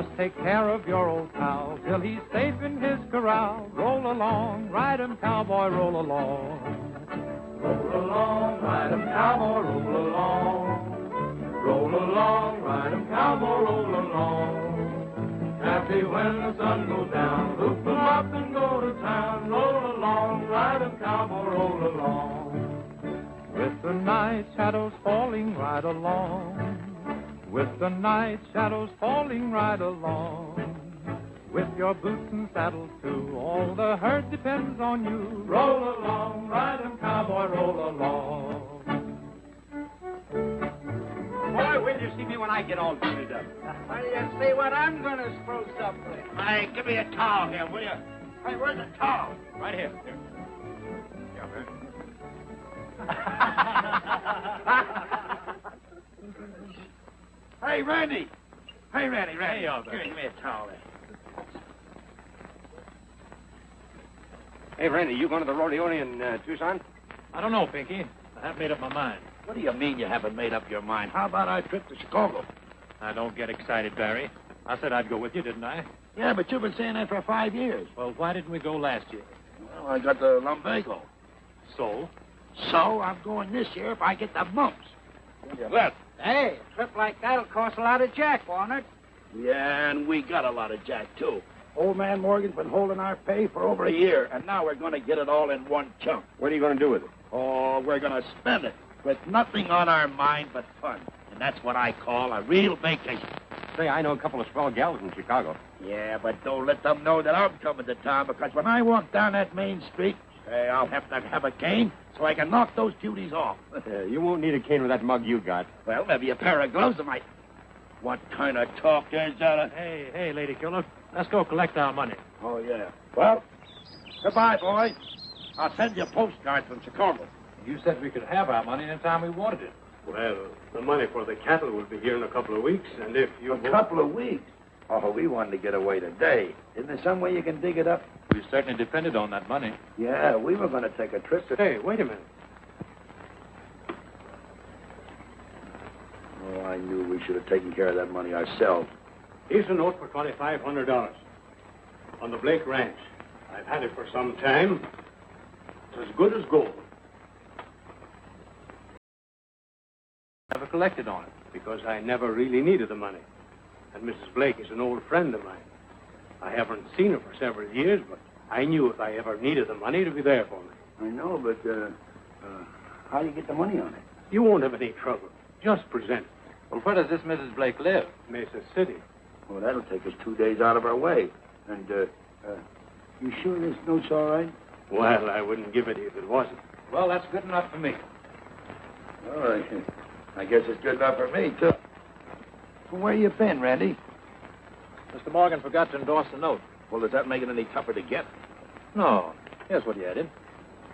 Just take care of your old pal till he's safe in his corral. Roll along, ride 'em, cowboy, roll along. Roll along, ride 'em, cowboy, roll along. Roll along, ride 'em, cowboy, roll along. Happy when the sun goes down, loop 'em up and go to town. Roll along, ride 'em, cowboy, roll along. With the night shadows falling, ride along. With the night shadows falling, ride along. With your boots and saddle too, all the herd depends on you. Roll along, ride 'em, cowboy, roll along. Boy, will you see me when I get all suited up? Well, you see what I'm going to spruce up with. Hey, give me a towel here, will you? Hey, where's the towel? Right here. Hey, Randy. Hey, Randy. Hey, Albert. Give me a towel there. Hey, Randy, you going to the rodeo in Tucson? I don't know, Pinky. I haven't made up my mind. What do you mean you haven't made up your mind? How about our trip to Chicago? I don't get excited, Barry. I said I'd go with you, didn't I? Yeah, but you've been saying that for 5 years. Well, why didn't we go last year? Well, I got the lumbago. So? So I'm going this year if I get the mumps. Left. Hey, a trip like that'll cost a lot of jack, won't it? Yeah, and we got a lot of jack, too. Old man Morgan's been holding our pay for over a year, and now we're going to get it all in one chunk. What are you going to do with it? Oh, we're going to spend it with nothing on our mind but fun. And that's what I call a real vacation. Say, I know a couple of swell gals in Chicago. Yeah, but don't let them know that I'm coming to town, because when I walk down that main street, I'll have to have a cane so I can knock those cuties off. You won't need a cane with that mug you got. Well, maybe a pair of gloves might. What kind of talk is that? Hey, lady killer. Let's go collect our money. Oh, yeah. Well, goodbye, boy. I'll send you postcards from Chicago. You said we could have our money anytime we wanted it. Well, the money for the cattle will be here in a couple of weeks, and if you... A couple of weeks? Oh, we wanted to get away today. Isn't there some way you can dig it up? We certainly depended on that money. Yeah, we were going to take a trip to... Hey, wait a minute. Oh, I knew we should have taken care of that money ourselves. Here's a note for $2,500 on the Blake Ranch. I've had it for some time. It's as good as gold. Never collected on it. Because I never really needed the money. And Mrs. Blake is an old friend of mine. I haven't seen her for several years, but I knew if I ever needed the money, it'd be there for me. I know, but how do you get the money on it? You won't have any trouble. Just present it. Well, where does this Mrs. Blake live? Mesa City. Well, that'll take us 2 days out of our way. And, you sure this note's all right? Well, I wouldn't give it if it wasn't. Well, that's good enough for me. All right. I guess it's good enough for me, too. Well, where you been, Randy? Mr. Morgan forgot to endorse the note. Well, does that make it any tougher to get? No. Here's what he added.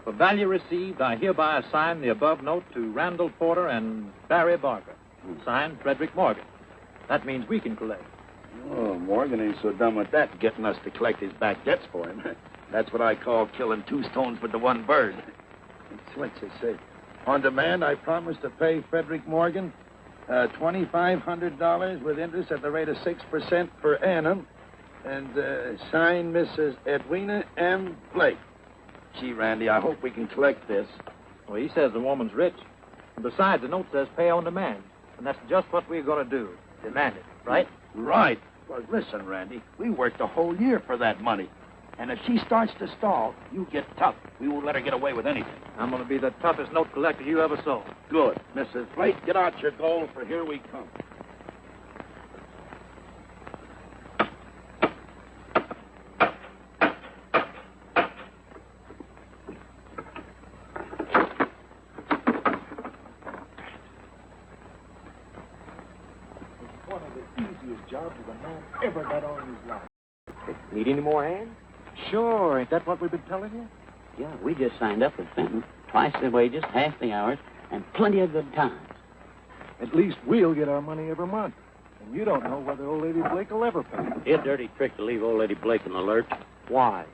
For value received, I hereby assign the above note to Randall Porter and Barry Barker. Signed, Frederick Morgan. That means we can collect. Oh, Morgan ain't so dumb with that, getting us to collect his back debts for him. That's what I call killing two stones with the one bird. It's what they say. On demand, I promise to pay Frederick Morgan $2,500 with interest at the rate of 6% per annum. And sign Mrs. Edwina M. Blake. Gee, Randy, I hope we can collect this. Well, he says the woman's rich. And besides, the note says pay on demand. And that's just what we're going to do. Demand it, right? Right. Well, listen, Randy, we worked a whole year for that money. And if she starts to stall, you get tough. We won't let her get away with anything. I'm going to be the toughest note collector you ever saw. Good. Mrs. Blake, get out your gold, for here we come. One of the easiest jobs a man ever got on in his life. Need any more hands? Sure, ain't that what we've been telling you? Yeah, we just signed up with Fenton. Twice the wages, half the hours, and plenty of good times. At least we'll get our money every month. And you don't know whether old Lady Blake will ever pay. A dirty trick to leave old Lady Blake in the lurch. Why?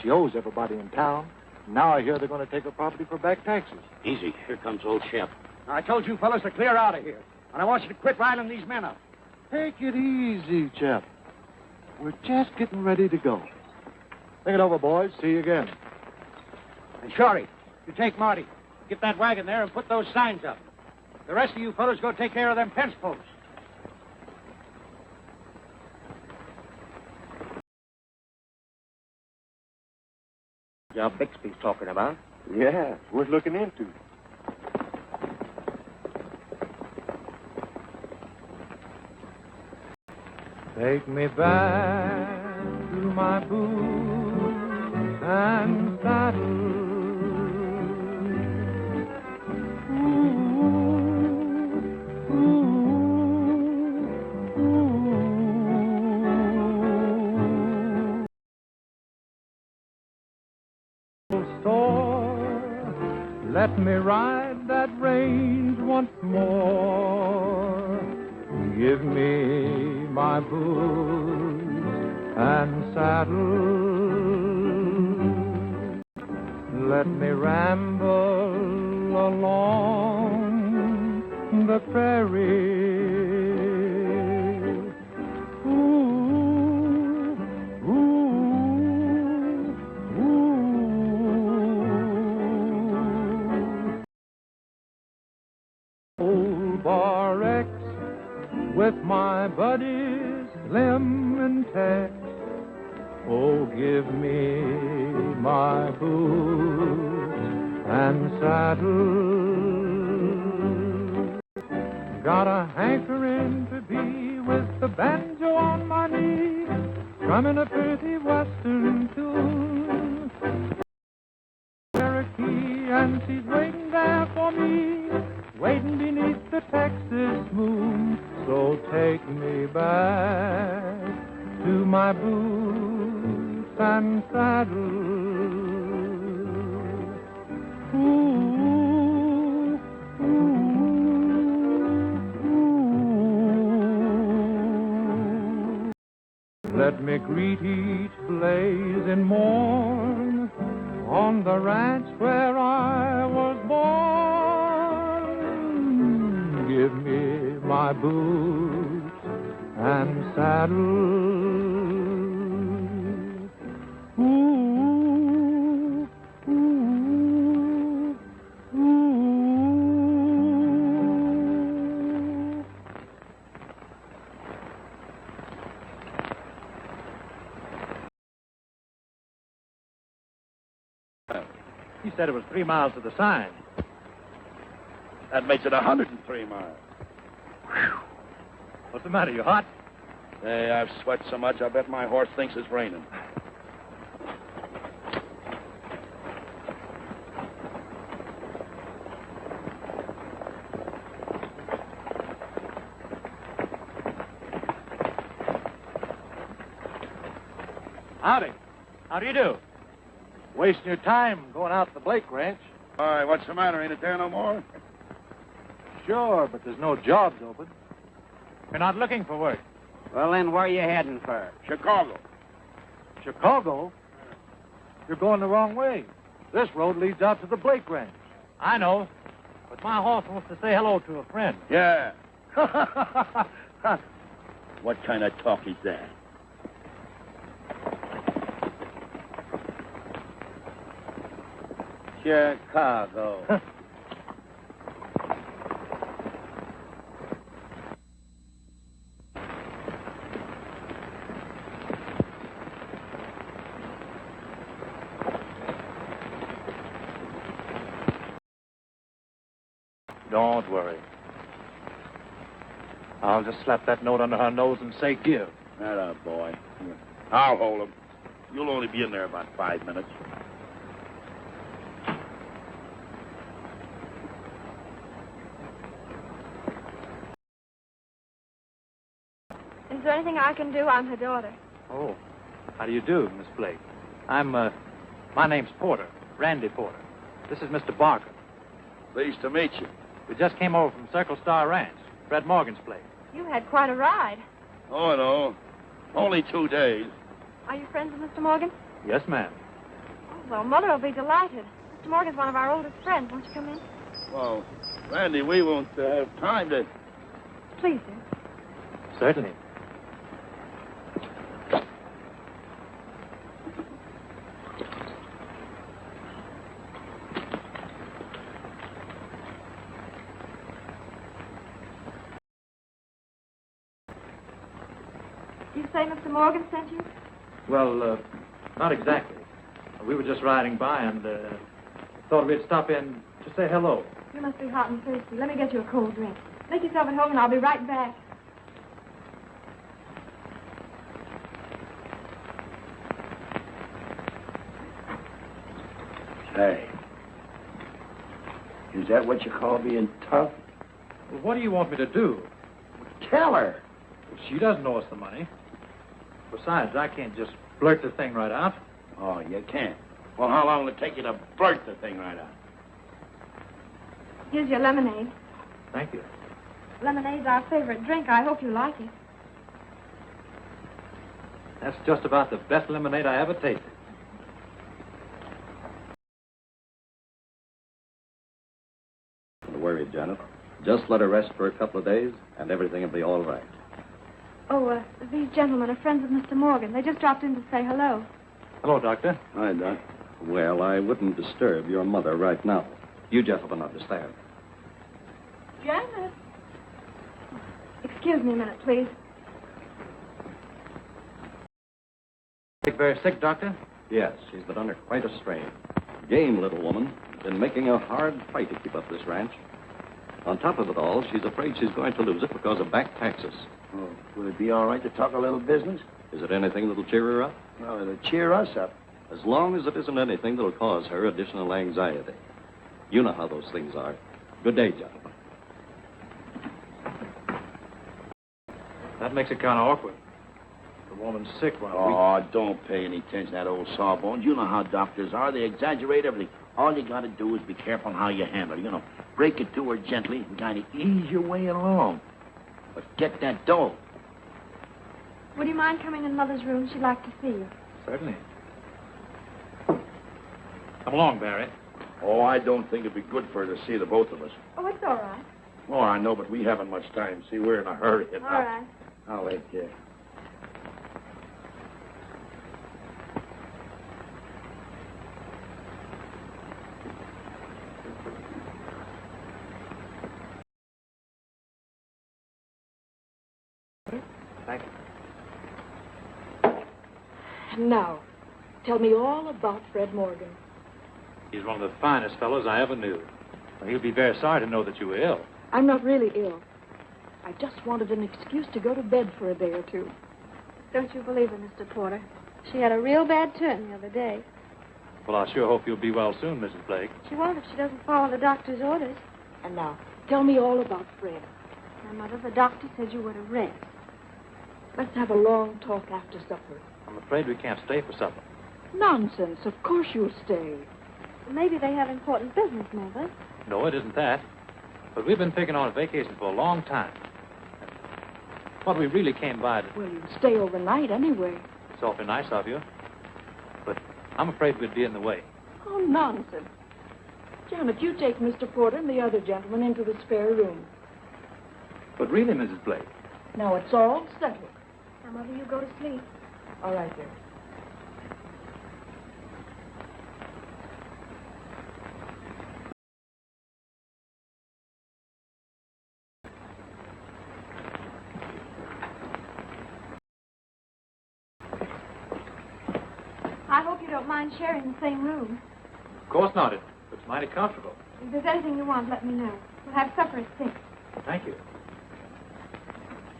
She owes everybody in town. Now I hear they're going to take her property for back taxes. Easy. Here comes old Shep. I told you fellas to clear out of here. And I want you to quit riling these men up. Take it easy, Chap. We're just getting ready to go. Think it over, boys. See you again. And Shorty, you take Marty. Get that wagon there and put those signs up. The rest of you fellows go take care of them fence posts. Job Bixby's talking about. Yeah, it's worth looking into. Take me back to my boots and saddle. Let me ride that range once more. Give me my boots and saddle. Let me ramble along the prairie. With my buddies, Slim and Tex. Oh, give me my boots and saddle. Got a hankering to be with the banjo on my knee, strumming a pretty western tune. Cherokee, and she's waiting there for me, waiting beneath the Texas moon. So take me back to my boots and saddle. Ooh, ooh, ooh. Let me greet each blazing morn on the ranch where I was born. Give me my boots and saddle. Ooh, ooh, ooh. He said it was 3 miles to the sign. That makes it 103 miles. What's the matter? You hot? Hey, I've sweat so much, I bet my horse thinks it's raining. Howdy. How do you do? Wasting your time going out to the Blake Ranch. Why, what's the matter? Ain't it there no more? Sure, but there's no jobs open. You're not looking for work. Well, then, where are you heading for? Chicago. Chicago? You're going the wrong way. This road leads out to the Blake Ranch. I know, but my horse wants to say hello to a friend. Yeah. What kind of talk is that? Chicago. Don't worry. I'll just slap that note under her nose and say give. Atta boy. Here. I'll hold him. You'll only be in there about 5 minutes. Is there anything I can do? I'm her daughter. Oh, how do you do, Miss Blake? My name's Porter, Randy Porter. This is Mr. Barker. Pleased to meet you. We just came over from Circle Star Ranch, Fred Morgan's place. You had quite a ride. Oh, no. Only 2 days. Are you friends with Mr. Morgan? Yes, ma'am. Oh, well, Mother will be delighted. Mr. Morgan's one of our oldest friends. Won't you come in? Well, Randy, we won't have time to... Please, dear. Certainly. say Mr. Morgan sent you? Well, not exactly. We were just riding by and thought we'd stop in to say hello. You must be hot and thirsty. Let me get you a cold drink. Make yourself at home and I'll be right back. Hey. Is that what you call being tough? Well, what do you want me to do? Tell her. She doesn't owe us the money. Besides, I can't just blurt the thing right out. Oh, you can't. Well, how long will it take you to blurt the thing right out? Here's your lemonade. Thank you. Lemonade's our favorite drink. I hope you like it. That's just about the best lemonade I ever tasted. Don't worry, Janet. Just let her rest for a couple of days, and everything will be all right. Oh, these gentlemen are friends of Mr. Morgan. They just dropped in to say hello. Hello, Doctor. Hi, Doc. Well, I wouldn't disturb your mother right now. You gentlemen understand. Janet. Excuse me a minute, please. Very sick, Doctor? Yes, she's been under quite a strain. Game little woman. Been making a hard fight to keep up this ranch. On top of it all, she's afraid she's going to lose it because of back taxes. Oh, would it be all right to talk a little business? Is it anything that'll cheer her up? Well, it'll cheer us up. As long as it isn't anything that'll cause her additional anxiety. You know how those things are. Good day, gentlemen. That makes it kind of awkward. The woman's sick one week. Oh, don't pay any attention to that old sawbones. You know how doctors are. They exaggerate everything. All you got to do is be careful how you handle her. You know, break it to her gently and kind of ease your way along. But get that dough. Would you mind coming in Mother's room? She'd like to see you. Certainly. Come along, Barry. Oh, I don't think it'd be good for her to see the both of us. Oh, it's all right. Oh, I know, but we haven't much time. See, we're in a hurry. All right. I'll let you. Thank you. And now, tell me all about Fred Morgan. He's one of the finest fellows I ever knew. Well, he'll be very sorry to know that you were ill. I'm not really ill. I just wanted an excuse to go to bed for a day or two. Don't you believe her, Mr. Porter? She had a real bad turn the other day. Well, I sure hope you'll be well soon, Mrs. Blake. She won't if she doesn't follow the doctor's orders. And now, tell me all about Fred. My mother, the doctor said you were to rest. Let's have a long talk after supper. I'm afraid we can't stay for supper. Nonsense. Of course you'll stay. Maybe they have important business, Mother. No, it isn't that. But we've been picking on a vacation for a long time. What we really came by to... Well, you'll stay overnight anyway. It's awfully nice of you. But I'm afraid we'd be in the way. Oh, nonsense. Janet, you take Mr. Porter and the other gentleman into the spare room. But really, Mrs. Blake... Now it's all settled. Now, Mother, you go to sleep. All right, dear. I hope you don't mind sharing the same room. Of course not. It's mighty comfortable. If there's anything you want, let me know. We'll have supper at 6. Thank you.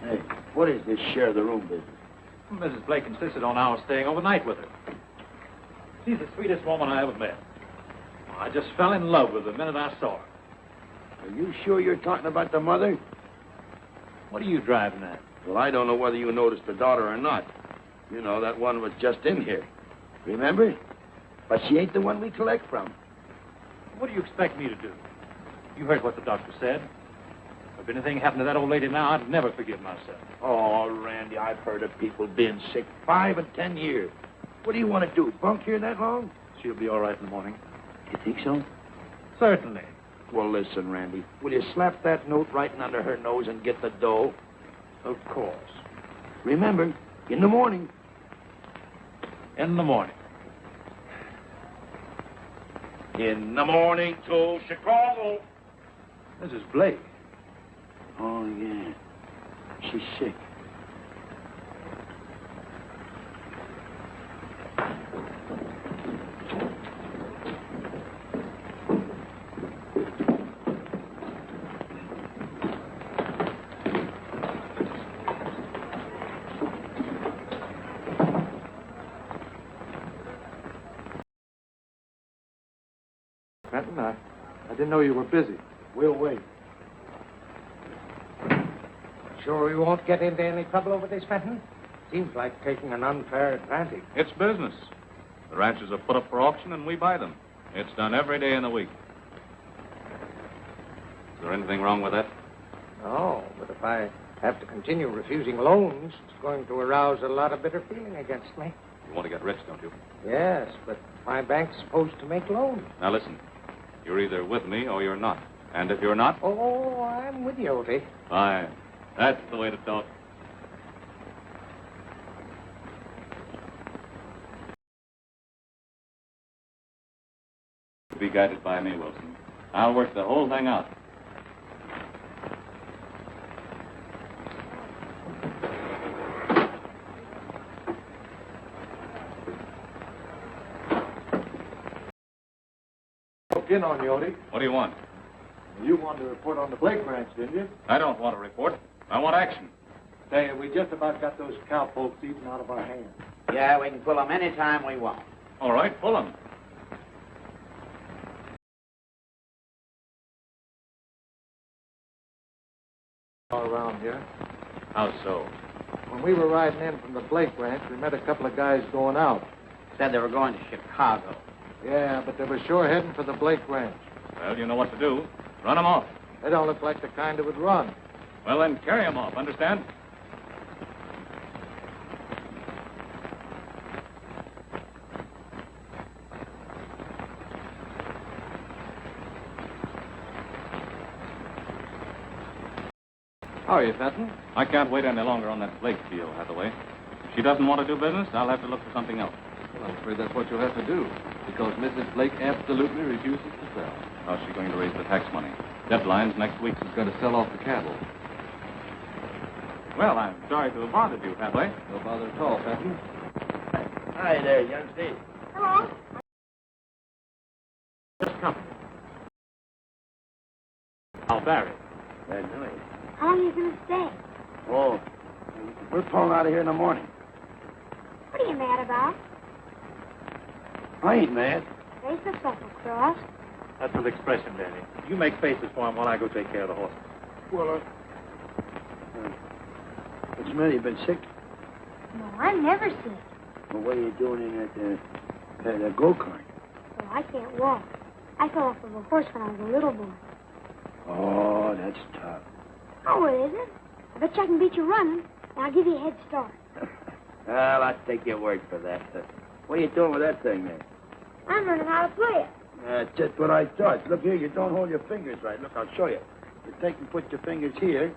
Hey, what is this share of the room business? Mrs. Blake insisted on our staying overnight with her. She's the sweetest woman I ever met. I just fell in love with her the minute I saw her. Are you sure you're talking about the mother? What are you driving at? Well, I don't know whether you noticed the daughter or not. You know, that one was just in here. Remember? But she ain't the one we collect from. What do you expect me to do? You heard what the doctor said. If anything happened to that old lady now, I'd never forgive myself. Oh, Randy, I've heard of people being sick 5 and 10 years. What do you want to do, bunk here that long? She'll be all right in the morning. You think so? Certainly. Well, listen, Randy. Will you slap that note right under her nose and get the dough? Of course. Remember, in the morning. In the morning. In the morning to Chicago. Mrs. Blake. Oh, yeah. She's sick. Fenton. I didn't know you were busy. We'll wait. Sure we won't get into any trouble over this, Fenton? Seems like taking an unfair advantage. It's business. The ranches are put up for auction, and we buy them. It's done every day in the week. Is there anything wrong with that? No, but if I have to continue refusing loans, it's going to arouse a lot of bitter feeling against me. You want to get rich, don't you? Yes, but my bank's supposed to make loans. Now, listen. You're either with me or you're not. And if you're not... Oh, I'm with you, Oldie. Fine. That's the way to talk. Be guided by me, Wilson. I'll work the whole thing out. Broke in on you, Odie. What do you want? You wanted to report on the Blake ranch, didn't you? I don't want a report. I want action. Say, we just about got those cowpokes eaten out of our hands. Yeah, we can pull them any time we want. All right, pull them. All around here. How so? When we were riding in from the Blake ranch, we met a couple of guys going out. Said they were going to Chicago. Yeah, but they were sure heading for the Blake ranch. Well, you know what to do. Run them off. They don't look like the kind that would run. Well, then carry them off, understand? How are you, Fenton? I can't wait any longer on that Blake deal, Hathaway. If she doesn't want to do business, I'll have to look for something else. Well, I'm afraid that's what you'll have to do, because Mrs. Blake absolutely refuses to sell. How's she going to raise the tax money? Deadline's next week. She's got to sell off the cattle. Well, I'm sorry to have bothered you, Hathaway. No bother at all, Fenton. Hi there, young Steve. Hello. Just come. I'll Barry. Very nice. How long are you going to stay? Oh, we're pulling out of here in the morning. What are you mad about? I ain't mad. Face the Suffolk Cross. That's an expression, Danny. You make faces for him while I go take care of the horse. Well, what's the matter? You been sick? No, I'm never sick. Well, what are you doing in that go-kart? Oh, I can't walk. I fell off of a horse when I was a little boy. Oh, that's tough. Oh, it isn't. I bet you I can beat you running, and I'll give you a head start. Well, I'll take your word for that. What are you doing with that thing there? I'm learning how to play it. That's just what I thought. Look here, you don't hold your fingers right. Look, I'll show you. You take and put your fingers here.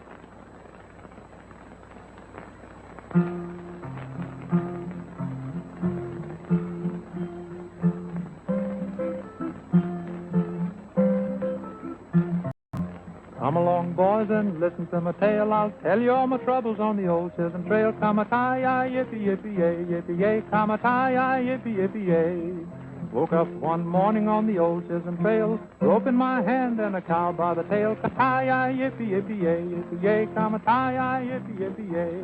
Come along, boys, and listen to my tale. I'll tell you all my troubles on the old Chisholm Trail. Come-a-tie-yi, yippee-yippee-yay, yippee-yay. Come-a-tie-yi, yippee-yippee-yay. Woke up one morning on the old Chisholm Trail, rope in my hand and a cow by the tail. Come-a-tie-yi, yippee-yippee-yay, yippee-yay. Come-a-tie-yi, yippee-yippee-yay.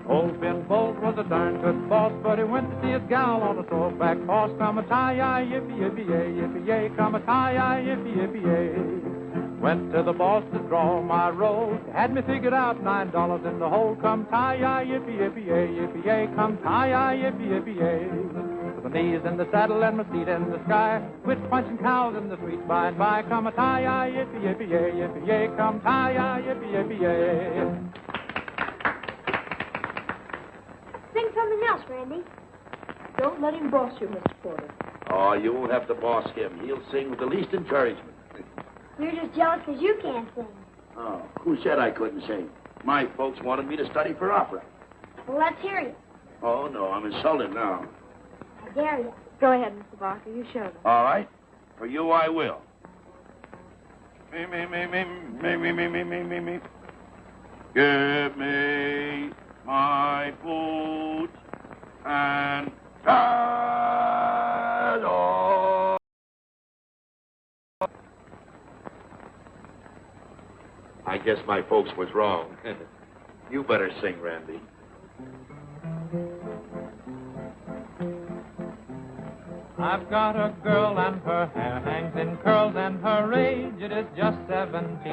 Old Ben Bolt was a darn good boss, but he went to see his gal on a sore-back horse. Come-a-tie-yi, yippee-yippee-yay, yippee-yay. Come-a-tie-yi, yippee-yippee-yay. Went to the boss to draw my roll. Had me figured out $9 in the hole. Come tie-yi, yippee-yippee-yay, yippee-yay. Come tie-yi, yippee-yippee-yay. With my knees in the saddle and my feet in the sky. Quit punching cows in the street by and by. Come a tie-yi, yippee-yippee-yay, yippee-yay. Come tie-yi, yippee-yippee-yay. Sing something else, Randy. Don't let him boss you, Mr. Porter. Oh, you won't have to boss him. He'll sing with the least encouragement. You're just jealous because you can't sing. Oh, who said I couldn't sing? My folks wanted me to study for opera. Well, let's hear you. Oh, no, I'm insulted now. I dare you. Go ahead, Mr. Barker. You show them. All right? For you, I will. Me. Give me my boots and saddle. I guess my folks was wrong. You better sing, Randy. I've got a girl and her hair hangs in curls and her age, it is just 17.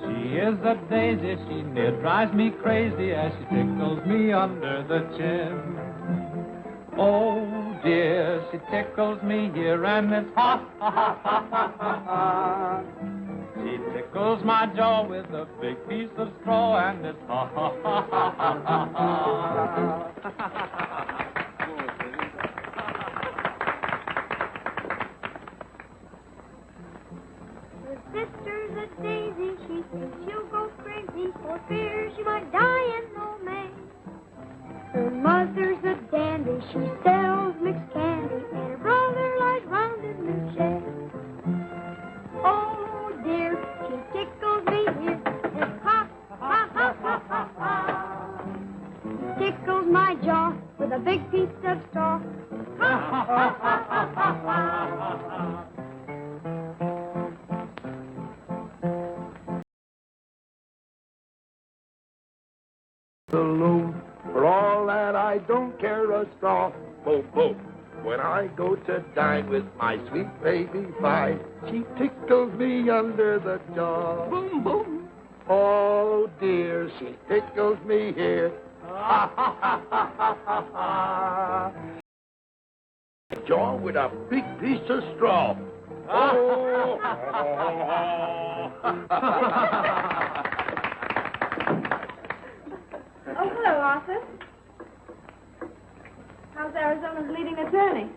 She is a daisy, she near drives me crazy as she tickles me under the chin. Oh dear, she tickles me here and it's ha ha ha ha ha ha. She tickles my jaw with a big piece of straw and it's ha ha ha ha ha ha ha. Her sister's a daisy, she thinks she'll go crazy for fear she might die in old May. Her mother's a dandy, she sells mixed candy, and her brother lies round in the shed. Oh dear, she tickles me here, and ha, ha, ha, ha, ha, ha. Tickles my jaw with a big piece of straw. Ha, ha, ha, ha, ha, ha, ha. Saloon. For all that, I don't care a straw. Boom, boom. When I go to dine with my sweet baby fine, she tickles me under the jaw. Boom, boom. Oh, dear, she tickles me here. Ha, ha, ha, ha, ha, ha, ha. Jaw with a big piece of straw. Oh. Oh, hello, Arthur. How's Arizona's leading attorney?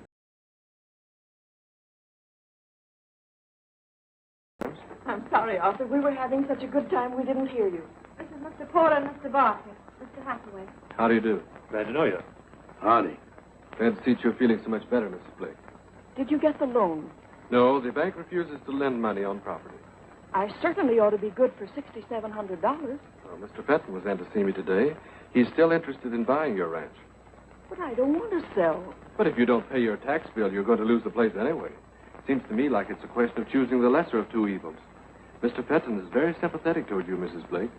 I'm sorry, Arthur. We were having such a good time we didn't hear you. This is Mr. Porter and Mr. Barker. Mr. Hathaway. How do you do? Glad to know you. Howdy. Glad to see you're feeling so much better, Mrs. Blake. Did you get the loan? No, the bank refuses to lend money on property. I certainly ought to be good for $6,700. Well, Mr. Fenton was in to see me today. He's still interested in buying your ranch. But I don't want to sell. But if you don't pay your tax bill, you're going to lose the place anyway. Seems to me like it's a question of choosing the lesser of two evils. Mr. Fenton is very sympathetic toward you, Mrs. Blake.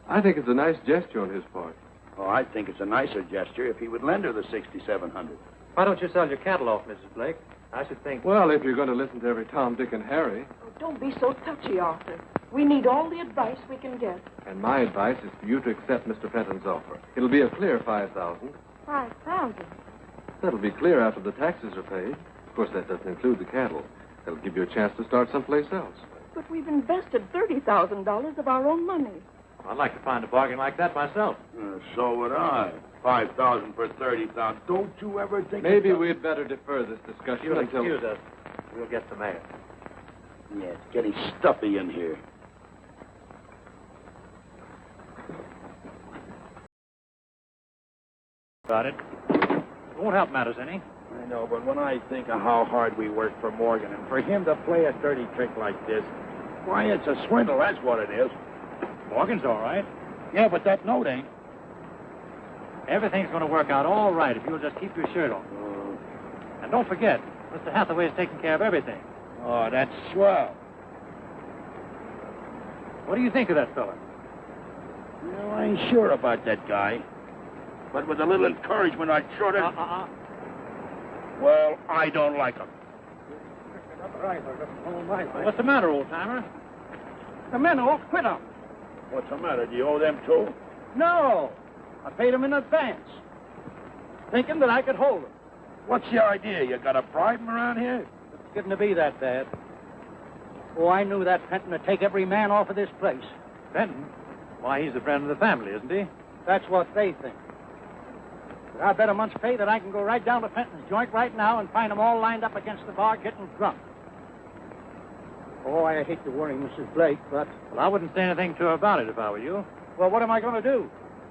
I think it's a nice gesture on his part. Oh, I think it's a nicer gesture if he would lend her the $6,700. Why don't you sell your cattle off, Mrs. Blake? I should think... Well, if you're going to listen to every Tom, Dick, and Harry... Oh, don't be so touchy, Arthur. We need all the advice we can get. And my advice is for you to accept Mr. Fenton's offer. It'll be a clear $5,000. 5,000. That'll be clear after the taxes are paid. Of course, that doesn't include the cattle. That'll give you a chance to start someplace else. But we've invested $30,000 of our own money. I'd like to find a bargain like that myself. So would I. 5,000 for 30,000. Don't you ever think... Maybe we'd better defer this discussion You'll until... excuse us. We'll get the mayor. Yeah, it's getting stuffy in here. About it. It won't help matters any. I know, but when I think of how hard we work for Morgan and for him to play a dirty trick like this, why, it's a swindle, that's what it is. Morgan's all right. Yeah, but that note ain't. Everything's going to work out all right if you'll just keep your shirt on. And don't forget, Mr. Hathaway is taking care of everything. Oh, that's swell. What do you think of that fella? You know, I ain't sure about that guy. But with a little encouragement, I'd sort of... Well, I don't like him. What's the matter, old-timer? The men all quit him. What's the matter? Do you owe them too? No. I paid them in advance, thinking that I could hold them. What's the idea? You got a bribe 'em around here? It's getting to be that bad. Oh, I knew that Fenton would take every man off of this place. Fenton? Why, he's a friend of the family, isn't he? That's what they think. But I bet a month's pay that I can go right down to Fenton's joint right now and find them all lined up against the bar getting drunk. Oh, I hate to worry Mrs. Blake, but... Well, I wouldn't say anything to her about it if I were you. Well, what am I going to do?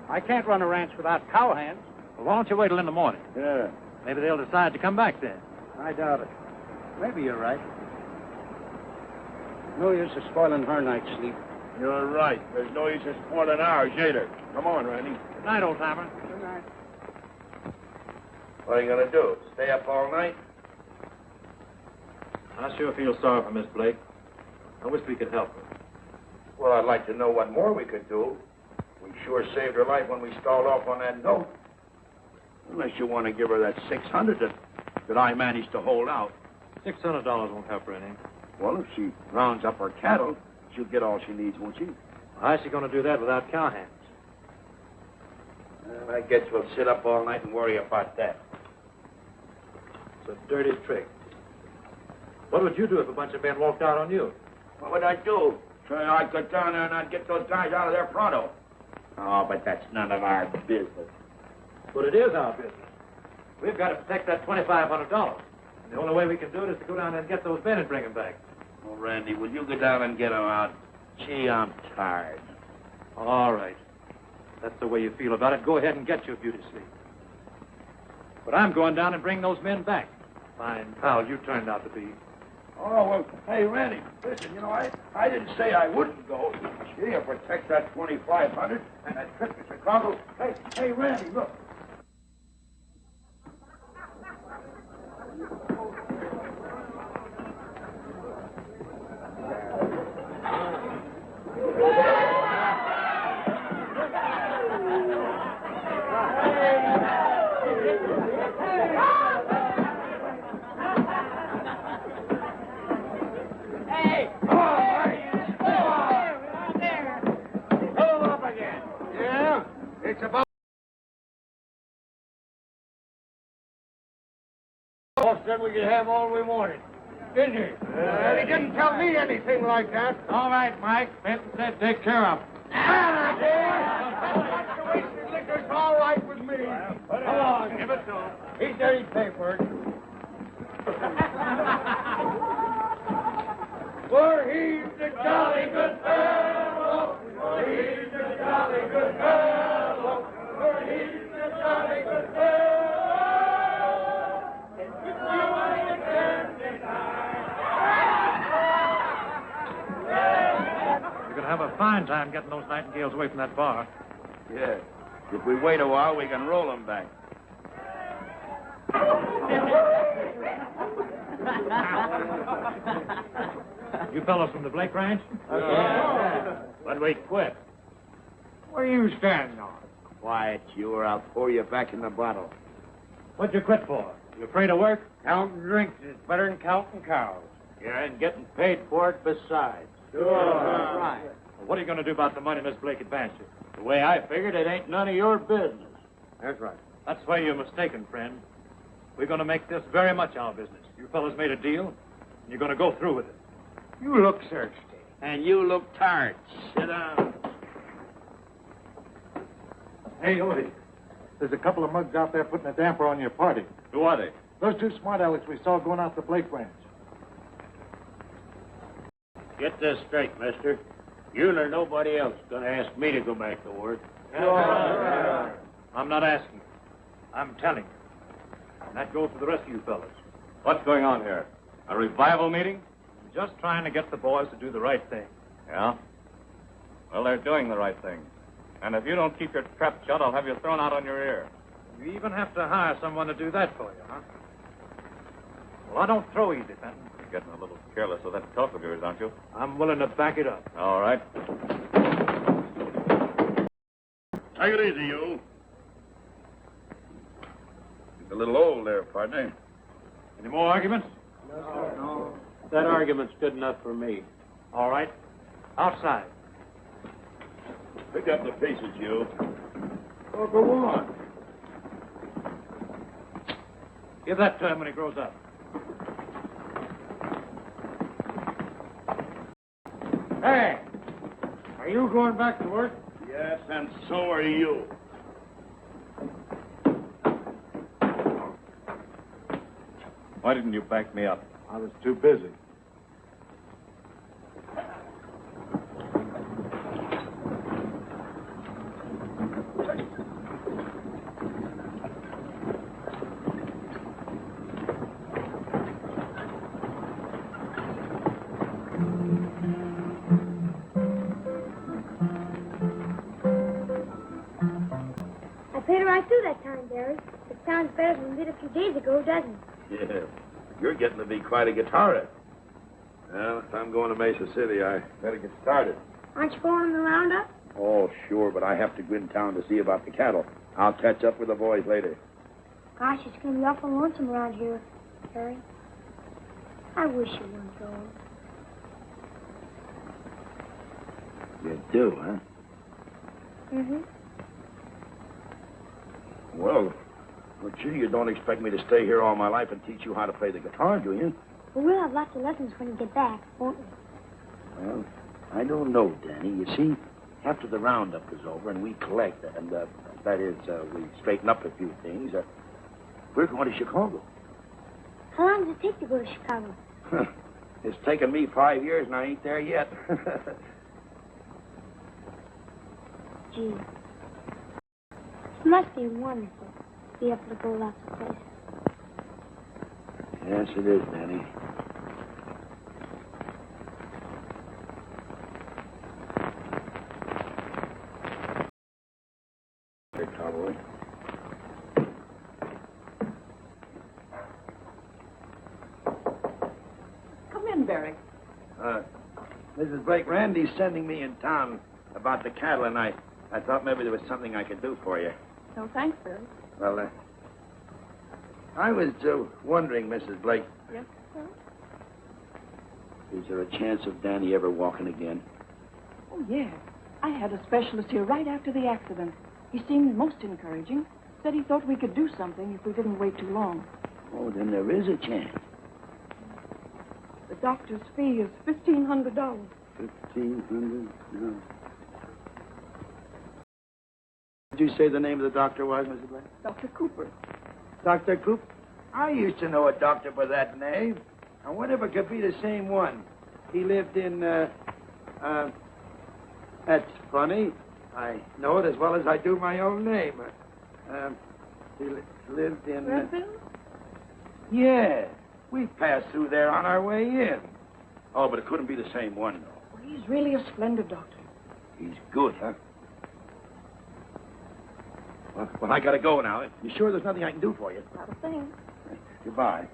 I can't run a ranch without cowhands. Well, why don't you wait till in the morning? Yeah. Maybe they'll decide to come back then. I doubt it. Maybe you're right. No use of spoiling her night's sleep. You're right. There's no use of spoiling ours either. Come on, Randy. Good night, old-timer. Good night. What are you going to do? Stay up all night? I sure feel sorry for Miss Blake. I wish we could help her. Well, I'd like to know what more we could do. We sure saved her life when we stalled off on that note. Unless you want to give her that $600 that that I managed to hold out. $600 won't help her any. Well, if she rounds up her cattle, she'll get all she needs, won't she? How's she going to do that without cowhands? Well, I guess we'll sit up all night and worry about that. It's a dirty trick. What would you do if a bunch of men walked out on you? What would I do? So I'd go down there and I'd get those guys out of there pronto. Oh, but that's none of our business. But it is our business. We've got to protect that $2,500. And the only way we can do it is to go down there and get those men and bring them back. Well, Randy, will you go down and get them out? Gee, I'm tired. All right. That's the way you feel about it. Go ahead and get your beauty sleep. But I'm going down and bring those men back. Fine pal you turned out to be. Oh, well, hey, Randy, listen, you know, I didn't say I wouldn't go. Gee, I'll protect that $2,500 and that trip to Chicago. Hey, Randy, look. It's about... Boss said we could have all we wanted, didn't he? He didn't tell me anything like that. All right, Mike. Benton said take care of him. Wasted liquor's all right with me. Come on. Give it to him. He's dirty paper. For he's a jolly good fellow. For he's a jolly good fellow. For he's a jolly good fellow. You're going to have a fine time getting those nightingales away from that bar. Yeah. If we wait a while, we can roll them back. You fellows from the Blake Ranch? But we quit. What are you standing on? Quiet, you, or I'll pour you back in the bottle. What'd you quit for? You afraid of work? Counting drinks is better than counting cows. Yeah, and getting paid for it besides. Sure. Right. Well, what are you going to do about the money Miss Blake advanced you? The way I figured, it ain't none of your business. That's right. That's why you're mistaken, friend. We're going to make this very much our business. You fellas made a deal, and you're going to go through with it. You look thirsty. And you look tired. Sit down. Hey, Odie, there's a couple of mugs out there putting a damper on your party. Who are they? Those two smart alecks we saw going out to Blake Ranch. Get this straight, mister. You nor nobody else is going to ask me to go back to work. I'm not asking. I'm telling you. And that goes for the rest of you fellas. What's going on here? A revival meeting? Just trying to get the boys to do the right thing. Yeah? Well, they're doing the right thing. And if you don't keep your trap shut, I'll have you thrown out on your ear. You even have to hire someone to do that for you, huh? Well, I don't throw easy, Fenton. You're getting a little careless with that talk of yours, aren't you? I'm willing to back it up. All right. Take it easy, you. He's a little old there, partner. Any more arguments? No. That argument's good enough for me. All right. Outside. Pick up the pieces, you. Oh, go on. Give that to him when he grows up. Hey, are you going back to work? Yes, and so are you. Why didn't you back me up? I was too busy. I played right through that time, Barry. It sounds better than it did a few days ago, doesn't it? Yeah. You're getting to be quite a guitarist. Well, if I'm going to Mesa City, I better get started. Aren't you going on the roundup? Oh, sure, but I have to go in town to see about the cattle. I'll catch up with the boys later. Gosh, it's going to be awful lonesome around here. Harry, I wish you weren't old. You do, huh? Mm-hmm. Well, gee, you don't expect me to stay here all my life and teach you how to play the guitar, do you? Well, we'll have lots of lessons when you get back, won't we? Well, I don't know, Danny. You see, after the roundup is over and we collect, and that is, we straighten up a few things, we're going to Chicago. How long does it take to go to Chicago? It's taken me 5 years and I ain't there yet. Gee. It must be wonderful to be able to go lots of places. Yes, it is, Danny. Here, Cowboy. Come in, Barrick. Mrs. Blake, Randy's sending me in town about the cattle, and I thought maybe there was something I could do for you. No, thanks, Barrick. Well, I was wondering, Mrs. Blake, Yes, sir? is there a chance of Danny ever walking again? Oh, yes. I had a specialist here right after the accident. He seemed most encouraging. Said he thought we could do something if we didn't wait too long. Oh, then there is a chance. The doctor's fee is $1,500. $1,500? No. Did you say the name of the doctor was, Mrs. Blake? Dr. Cooper. Dr. Coop? I used to know a doctor by that name. I wonder if it could be the same one. He lived in, that's funny. I know it as well as I do my own name. He lived in... Redville? Yeah. We passed through there on our way in. Oh, but it couldn't be the same one, though. Well, he's really a splendid doctor. He's good, huh? Well, I gotta go now. You sure there's nothing I can do for you? Not a thing. Goodbye.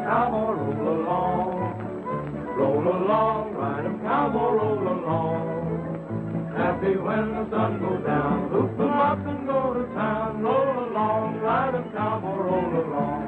Cowboy, roll along. Roll along, ride 'em, cowboy, roll along. Happy when the sun goes down, hoop 'em up and go to town. Roll along, ride 'em, cowboy, roll along.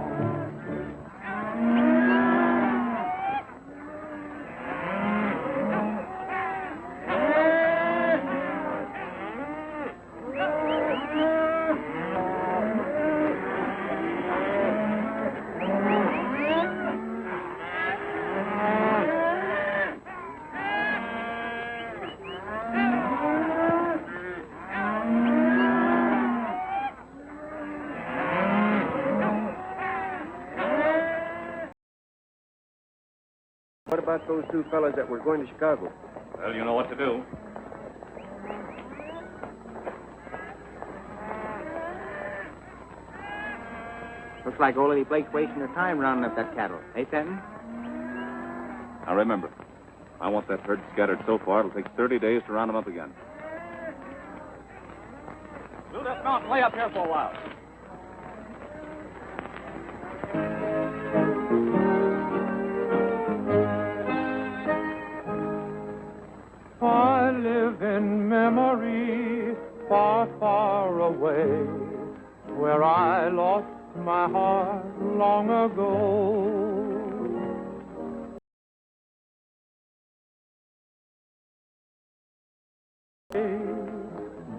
What about those two fellas that were going to Chicago? Well, you know what to do. Looks like old Lady Blake's wasting her time rounding up that cattle. Eh, Fenton? Now, remember, I want that herd scattered so far, it'll take 30 days to round them up again. Do that mountain lay up here for a while. I live in memory, far, far away, where I lost my heart long ago.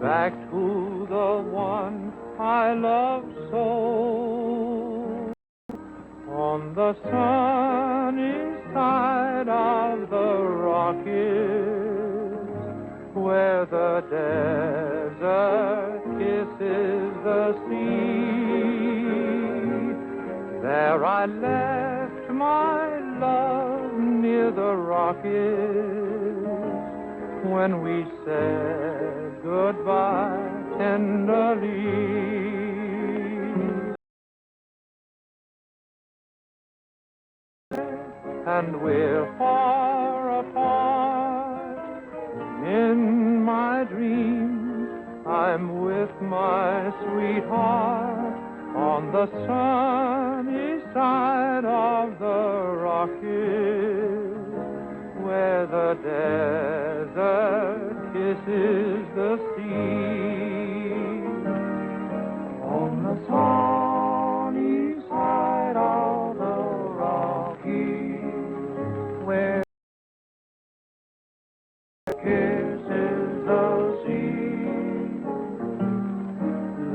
Back to the one I love so, on the sunny side of the Rockies, where the desert kisses the sea. There I left my love, near the Rockies, when we said goodbye tenderly. And we're far apart. In my dreams, I'm with my sweetheart on the sunny side of the Rockies, where the desert kisses the sea. On the sunny side of the Rockies, where kisses the sea,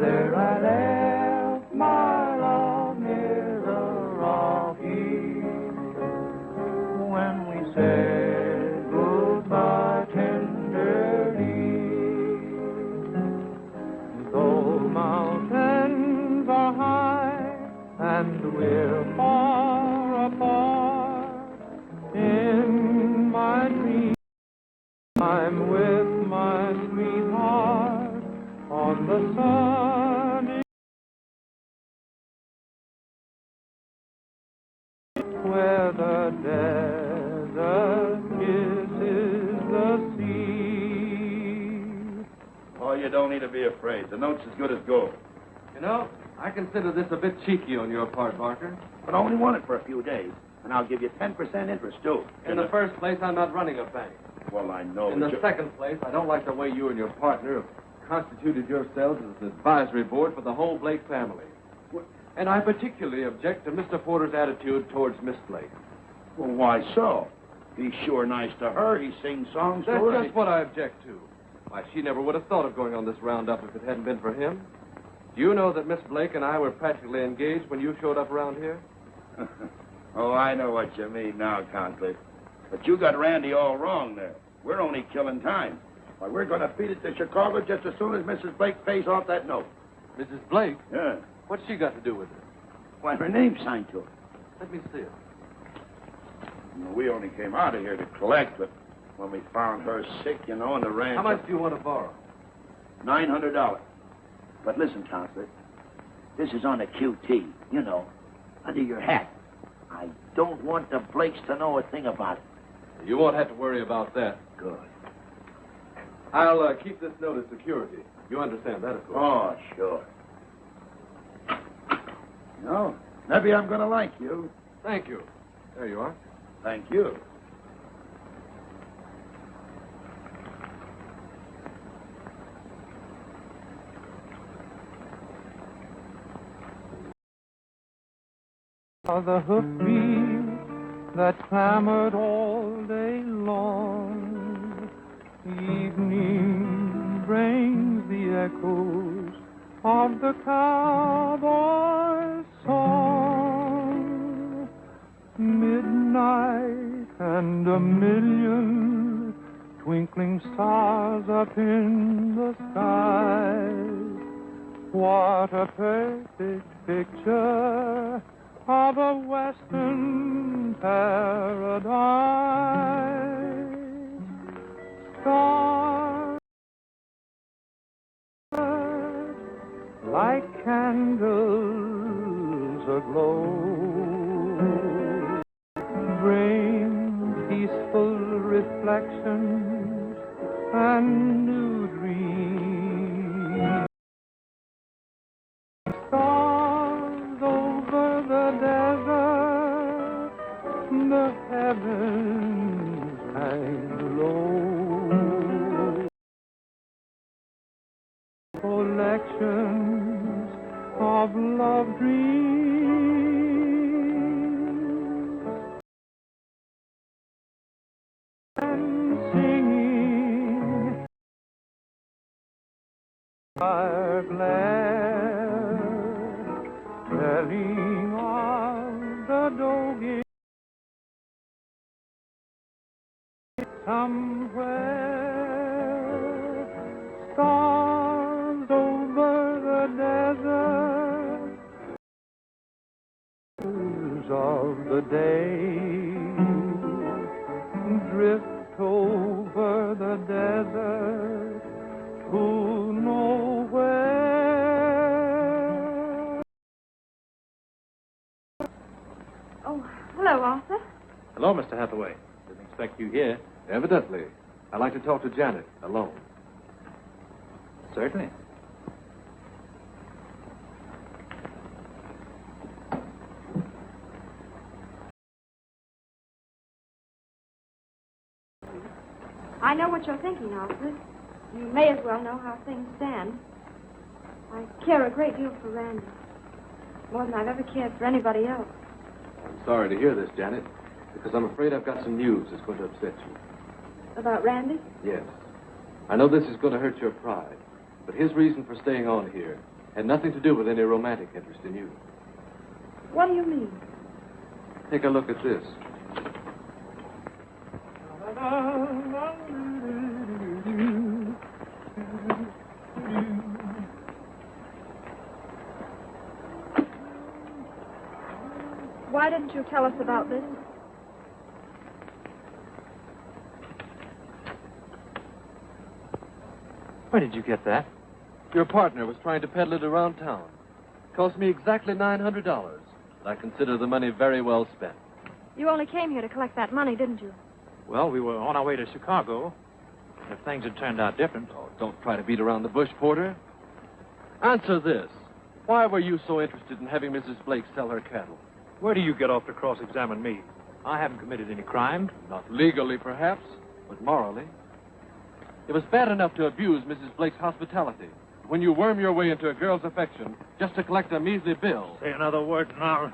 there I left my love near the Rockies, when we said goodbye tenderly. Though mountains are high and we're far apart, in my dreams I'm with my sweetheart on the sunny, where the desert kisses the sea. Oh, you don't need to be afraid. The note's as good as gold. You know, I consider this a bit cheeky on your part, Barker. But I only want it for a few days, and I'll give you 10% interest, too. In the first place, I'm not running a bank. Well, I know. In the second place, I don't like the way you and your partner have constituted yourselves as an advisory board for the whole Blake family. And I particularly object to Mr. Porter's attitude towards Miss Blake. Well, why so? He's sure nice to her. He sings songs to her. That's just what I object to. Why, she never would have thought of going on this roundup if it hadn't been for him. Do you know that Miss Blake and I were practically engaged when you showed up around here? Oh, I know what you mean now, Conklin. But you got Randy all wrong there. We're only killing time. Why, we're going to feed it to Chicago just as soon as Mrs. Blake pays off that note. Mrs. Blake? Yeah. What's she got to do with it? Why, her name's signed to it. Let me see it. Well, we only came out of here to collect, but when we found her sick, you know, in the ranch... How much do you want to borrow? $900. But listen, Counselor, this is on a QT, you know, under your hat. I don't want the Blakes to know a thing about it. You won't have to worry about that. Good. I'll keep this note as security. You understand that, of course. Oh, sure. No, maybe I'm going to like you. Thank you. There you are. Thank you. Are the hoofbeats that clamored all day long. Evening brings the echoes of the cowboy's song. Midnight and a million twinkling stars up in the sky. What a perfect picture of a western paradise. Stars like candles aglow, bring peaceful reflections and new dreams. Stars over the desert, the heavens hang low. Collections of love dreams and singing fire glare, telling of the doggy somewhere. Stars over the desert of the the day. Drift over the desert to nowhere. Oh, hello, Arthur. Hello, Mr. Hathaway. Didn't expect you here. Evidently. I'd like to talk to Janet alone. Certainly. I know what you're thinking, Arthur. You may as well know how things stand. I care a great deal for Randy. More than I've ever cared for anybody else. I'm sorry to hear this, Janet, because I'm afraid I've got some news that's going to upset you. About Randy? Yes. I know this is going to hurt your pride, but his reason for staying on here had nothing to do with any romantic interest in you. What do you mean? Take a look at this. Why didn't you tell us about this? Where did you get that? Your partner was trying to peddle it around town. Cost me exactly $900. I consider the money very well spent. You only came here to collect that money, didn't you? Well, we were on our way to Chicago. If things had turned out different. Oh, don't try to beat around the bush, Porter. Answer this. Why were you so interested in having Mrs. Blake sell her cattle? Where do you get off to cross-examine me? I haven't committed any crime. Not legally, perhaps, but morally. It was bad enough to abuse Mrs. Blake's hospitality. When you worm your way into a girl's affection just to collect a measly bill. Say another word now.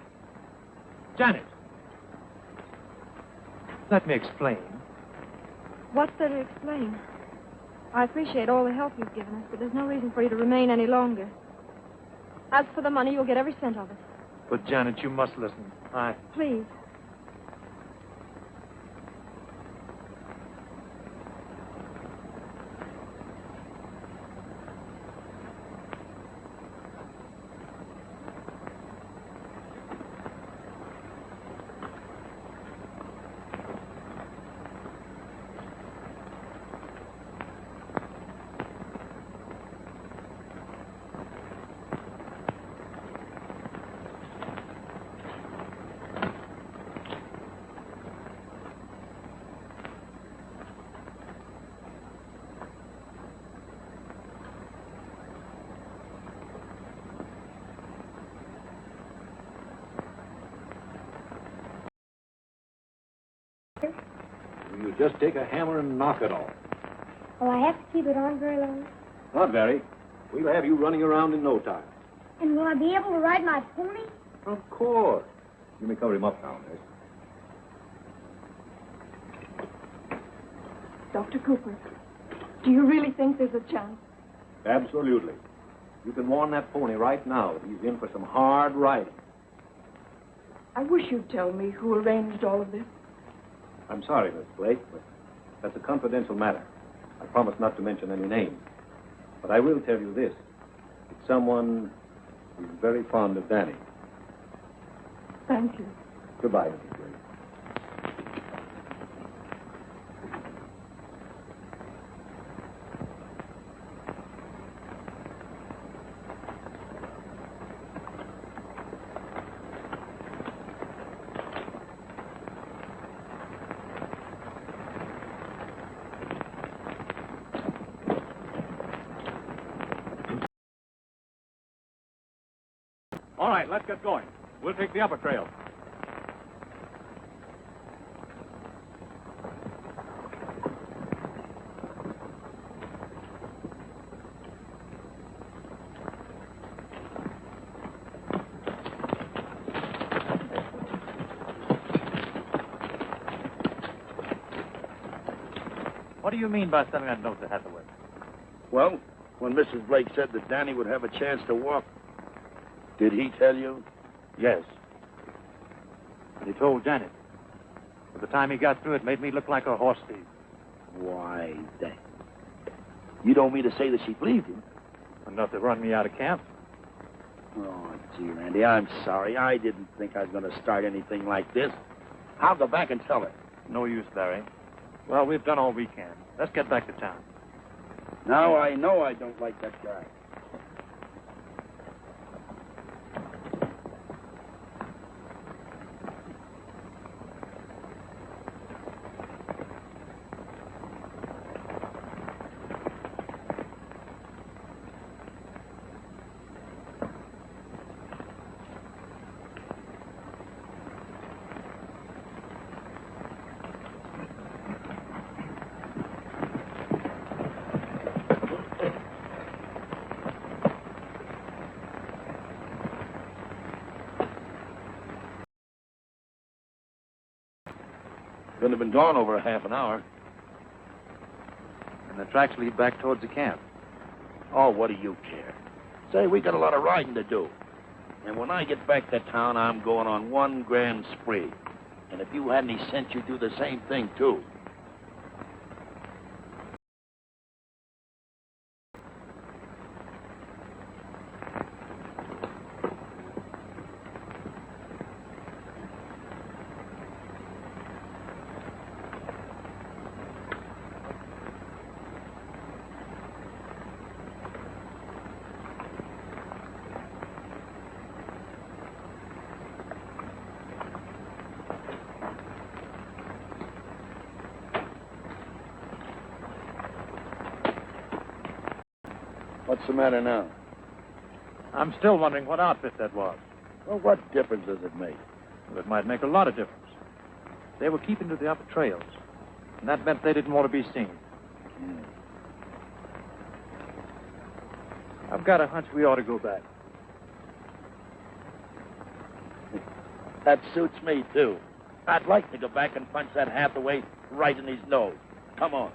Janet. Let me explain. What's there to explain? I appreciate all the help you've given us, but there's no reason for you to remain any longer. As for the money, you'll get every cent of it. But, Janet, you must listen. Please. You just take a hammer and knock it off. Will I have to keep it on very long? Not very. We'll have you running around in no time. And will I be able to ride my pony? Of course. You may cover him up now, nurse. Dr. Cooper, do you really think there's a chance? Absolutely. You can warn that pony right now that he's in for some hard riding. I wish you'd tell me who arranged all of this. I'm sorry, Miss Blake, but that's a confidential matter. I promise not to mention any names. But I will tell you this. It's someone who's very fond of Danny. Thank you. Goodbye, Mrs. Blake. All right, let's get going. We'll take the upper trail. What do you mean by sending that note to Hathaway? Well, when Mrs. Blake said that Danny would have a chance to walk, did he tell you? Yes. He told Janet. By the time he got through, it made me look like a horse thief. Why, that. You don't mean to say that she believed him? Enough to run me out of camp. Oh, gee, Randy, I'm sorry. I didn't think I was going to start anything like this. I'll go back and tell her. No use, Barry. Well, we've done all we can. Let's get back to town. Now I know I don't like that guy. Couldn't have been gone over a half an hour. And the tracks lead back towards the camp. Oh, what do you care? Say, we got a lot of riding to do. And when I get back to town, I'm going on one grand spree. And if you had any sense, you'd do the same thing, too. What's the matter now? I'm still wondering what outfit that was. Well, what difference does it make? Well, it might make a lot of difference. They were keeping to the upper trails, and that meant they didn't want to be seen. I've got a hunch we ought to go back. That suits me, too. I'd like to go back and punch that Hathaway right in his nose. Come on.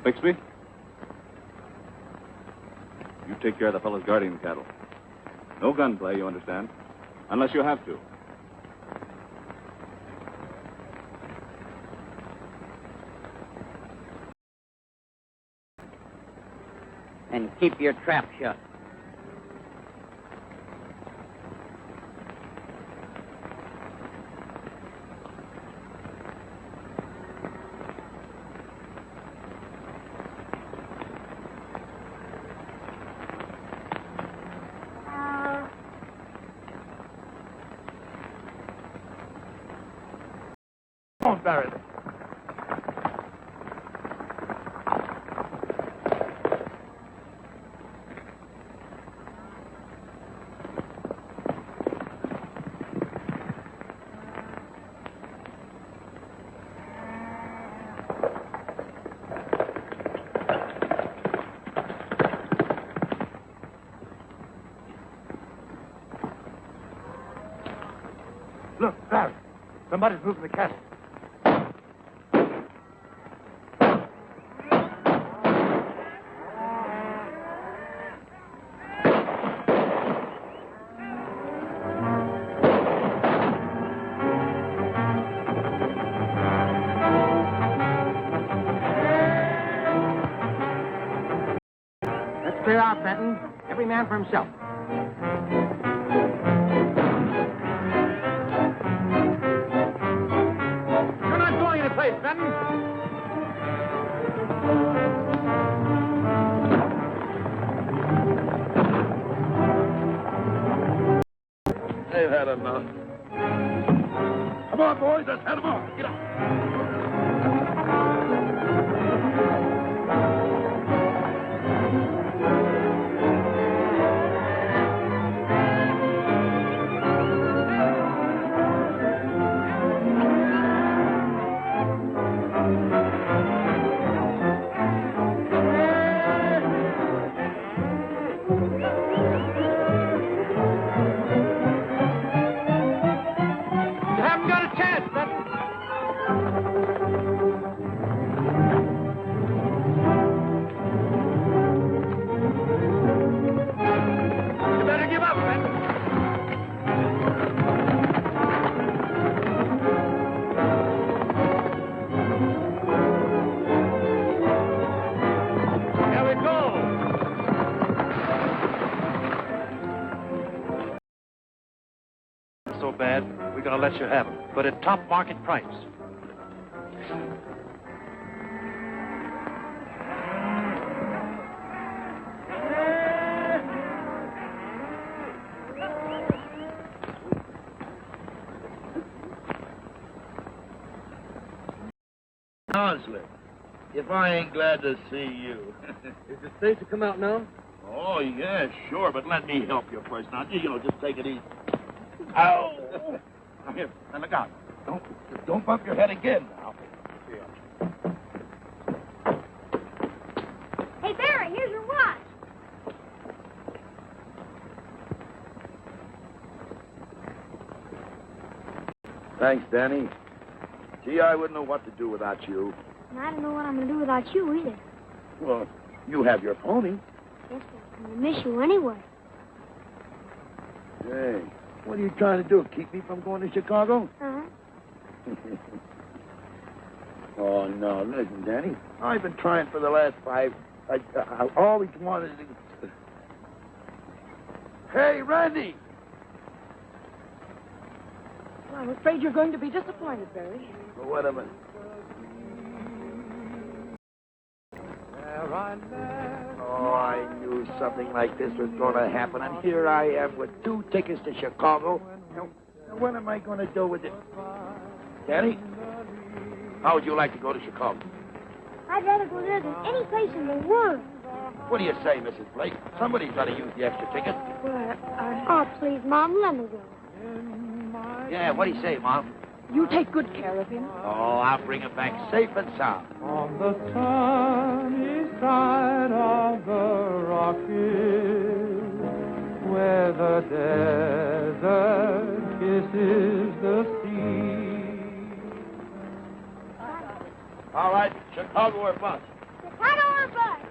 Bixby? You take care of the fellows guarding the cattle. No gunplay, you understand? Unless you have to. And keep your trap shut. Don't bury them. Look, Barry. Somebody's moving the cattle. Clear out, Benton. Every man for himself. You're not going any place, Benton. They've had enough. Come on, boys. Let's head them off. Get up. You haven't got a chance, Benton. we're going to let you have them, but at top market price. Consulate, if I ain't glad to see you. Is it safe to come out now? Oh, yeah, sure, but let me help you first. Now, just take it easy. Ow! Now, here, now look out. Don't bump your head again now. Hey, Barry, here's your watch. Thanks, Danny. Gee, I wouldn't know what to do without you. And I don't know what I'm going to do without you either. Well, you have your pony. Yes, sir. I'm going to miss you anyway. Hey, what are you trying to do? Keep me from going to Chicago? Uh-huh. Oh, no. Listen, Danny. I've been trying for the last 5... I always wanted to... Hey, Randy! Well, I'm afraid you're going to be disappointed, Barry. Well, wait a minute. Oh, I knew something like this was going to happen, and here I am with 2 tickets to Chicago. Now, what am I going to do with it? Danny, how would you like to go to Chicago? I'd rather go there than any place in the world. What do you say, Mrs. Blake? Somebody's got to use the extra ticket. Well, oh, please, Mom, let me go. Yeah, what do you say, Mom? You take good care of him. Oh, I'll bring him back safe and sound. On the sunny side of the Rockies, where the desert kisses the sea. All right, Chicago or bust. Chicago or bust?